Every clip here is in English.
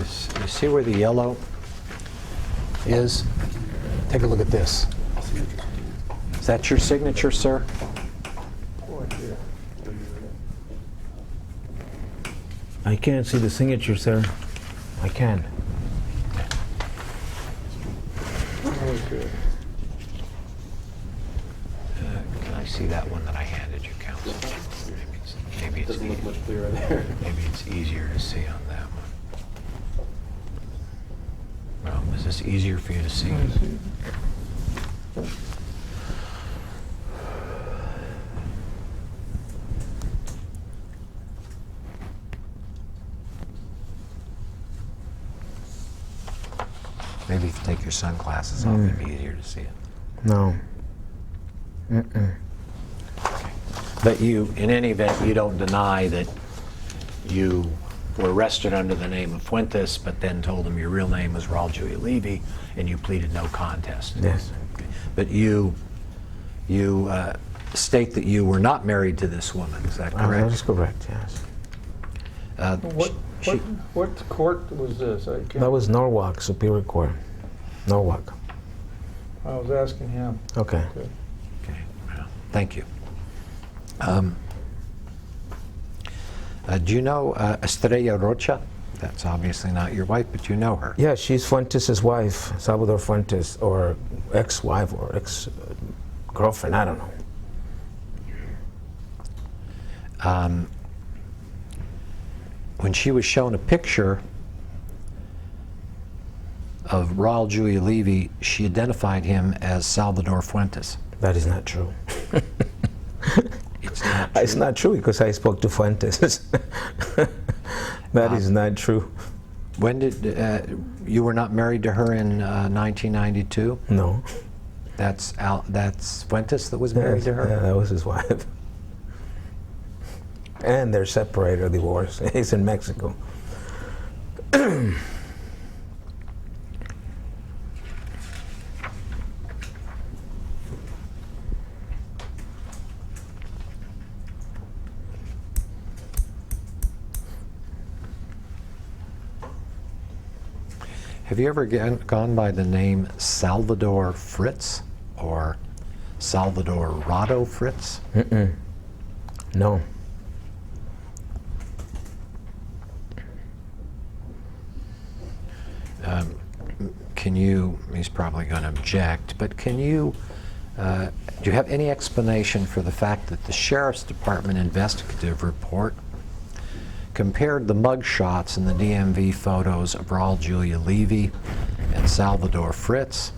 You see where the yellow is? Take a look at this. Is that your signature, sir? I can't see the signature, sir. I can. Can I see that one that I handed you, Counsel? Maybe it's Doesn't look much clearer there. maybe it's easier to see on that one. Well, is this easier for you to see? Maybe if you take your sunglasses off, it'd be easier to see it. No. But you, in any event, you don't deny that you were arrested under the name of Fuentes, but then told them your real name was Raul Julia Levy, and you pleaded no contest. Yes. Okay. But you state that you were not married to this woman. Is that correct? That is correct, yes. What court was this? I can't. That was Norwalk, Superior Court. Norwalk. I was asking him. Okay. Okay. Well, thank you. Do you know Estrella Rocha? That's obviously not your wife, but you know her. Yeah, she's Fuentes' wife, Salvador Fuentes, or ex-wife or ex-girlfriend, I don't know. When she was shown a picture of Raul Julia Levy, she identified him as Salvador Fuentes. That is not true. It's not true. It's not true because I spoke to Fuentes. That is not true. When did you were not married to her in 1992? No. That's Fuentes that was married to her? Yeah, that was his wife. And they're separated or divorced. He's in Mexico. Have you ever gone by the name Salvador Fritz or Salvador Rado Fritz? No. Can you, he's probably going to object, but can you, do you have any explanation for the fact that the Sheriff's Department investigative report compared the mug shots and the DMV photos of Raul Julia Levy and Salvador Fritz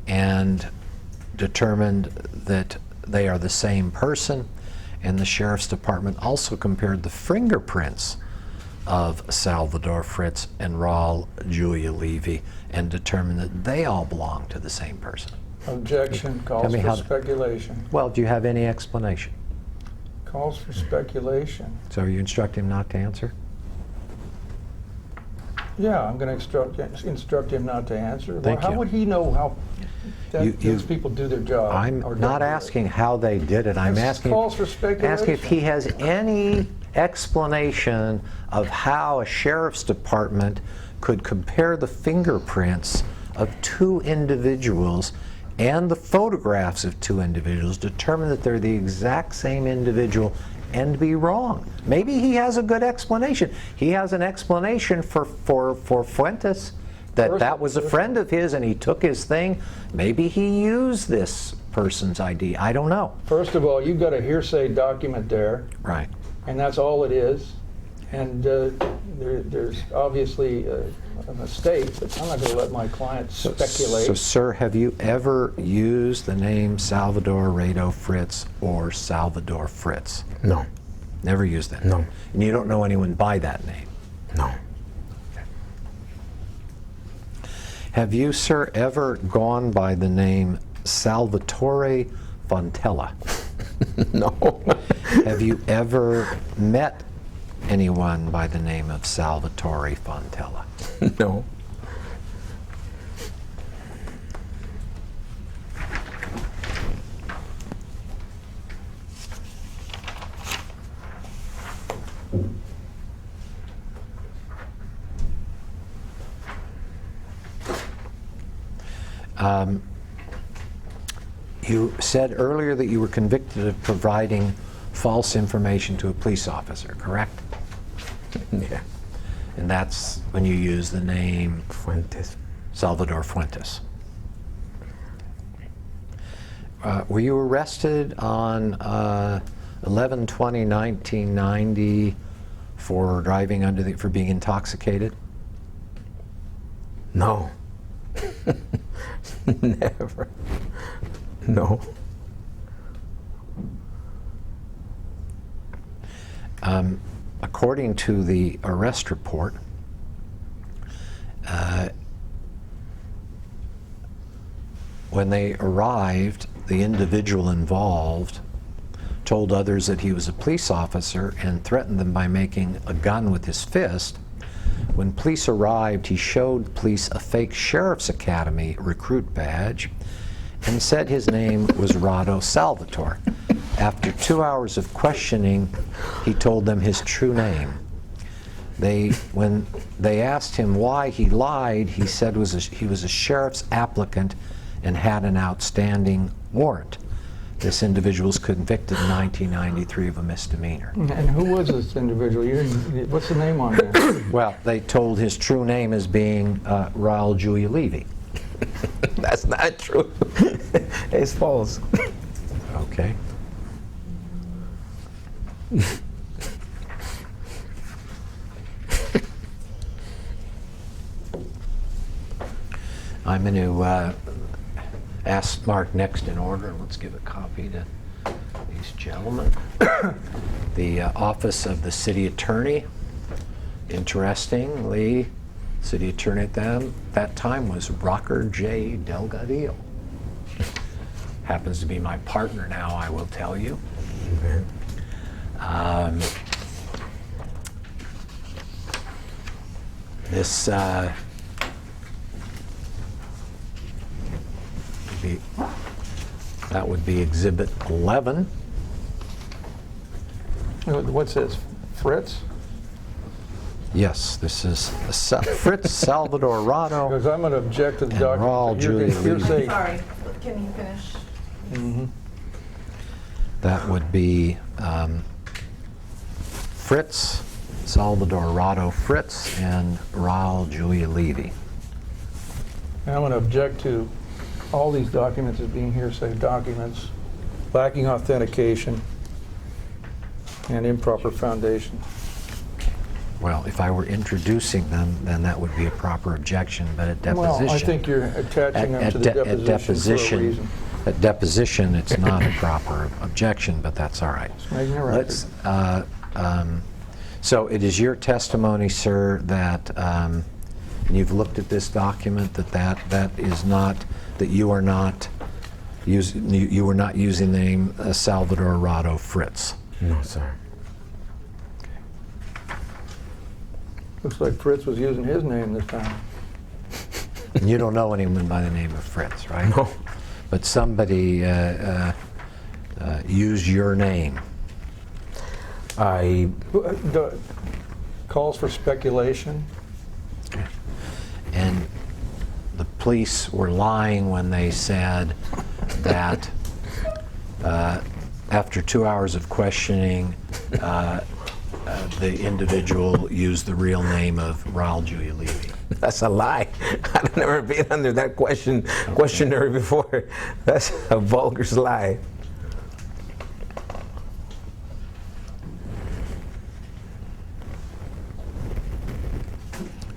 and determined that they are the same person, and the Sheriff's Department also compared the fingerprints of Salvador Fritz and Raul Julia Levy and determined that they all belong to the same person? Objection. Calls me for how- speculation. Well, do you have any explanation? Calls for speculation. So you instruct him not to answer? Yeah, I'm going to instruct him not to answer. Thank How you. would he know how You- these people do their job? I'm or not don't do it? asking how they did it. I'm This asking calls for speculation. if he has any explanation of how a sheriff's department could compare the fingerprints of two individuals and the photographs of two individuals, determine that they're the exact same individual, and be wrong. Maybe he has a good explanation. He has an explanation for Fuentes that that was a friend of his and he took his thing. Maybe he used this person's ID. I don't know. First of all, you've got a hearsay document there, Right. and that's all it is. And there's obviously a mistake, but I'm not going to let my client speculate. So, sir, have you ever used the name Salvador Rado Fritz or Salvador Fritz? No. Never used that? No. And you don't know anyone by that name? No. Have you, sir, ever gone by the name Salvatore Fontella? No. Have you ever met anyone by the name of Salvatore Fontella? No. You said earlier that you were convicted of providing false information to a police officer, correct? Yeah. And that's when you use the name Fuentes. Salvador Fuentes. Were you arrested on 11/20/1990 for driving for being intoxicated? No. Never. No. According to the arrest report, when they arrived, the individual involved told others that he was a police officer and threatened them by making a gun with his fist. When police arrived, he showed police a fake Sheriff's Academy recruit badge and said his name was Rado Salvatore. After 2 hours of questioning, he told them his true name. When they asked him why he lied, he said he was a sheriff's applicant and had an outstanding warrant. This individual was convicted in 1993 of a misdemeanor. And who was this individual? What's the name on there? Well, they told his true name as being Raul Levy. That's not true. It's false. Okay. I'm going to ask Mark next in order. Let's give a copy to these gentlemen. The Office of the City Attorney. Interestingly, City Attorney at that time was Rocker J. Delgadillo. Happens to be my partner now, I will tell you. Okay. This that would be Exhibit 11. What's this? Fritz? Yes, this is Fritz Salvador Rado. Because I'm going to object to the And Raul document. Julia Levy. Sorry, can you finish? Mm-hmm. That would be Fritz Salvador Rado Fritz and Raul Julia Levy. And I'm going to object to all these documents as being hearsay documents, lacking authentication, and improper foundation. Well, if I were introducing them, then that would be a proper objection, but at deposition... Well, I think you're attaching them to the deposition for a reason. At deposition, it's not a proper objection, but that's all right. Just making a record. So it is your testimony, sir, that you've looked at this document, that is not, that you are not using the name Salvador Rado Fritz. No, sir. Looks like Fritz was using his name this time. And you don't know anyone by the name of Fritz, right? No. But somebody used your name. The calls for speculation. And the police were lying when they said that after 2 hours of questioning, the individual used the real name of Raul Julia Levy. That's a lie. I've never been under that questionnaire before. That's a vulgar lie.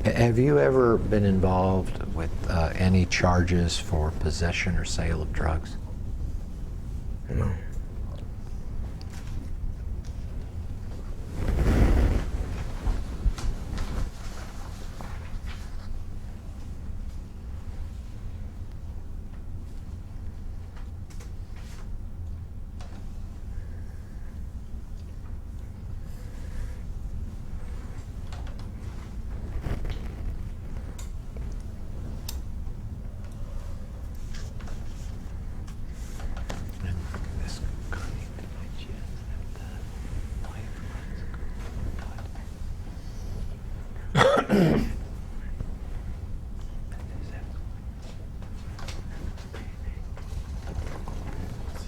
Have you ever been involved with any charges for possession or sale of drugs? No.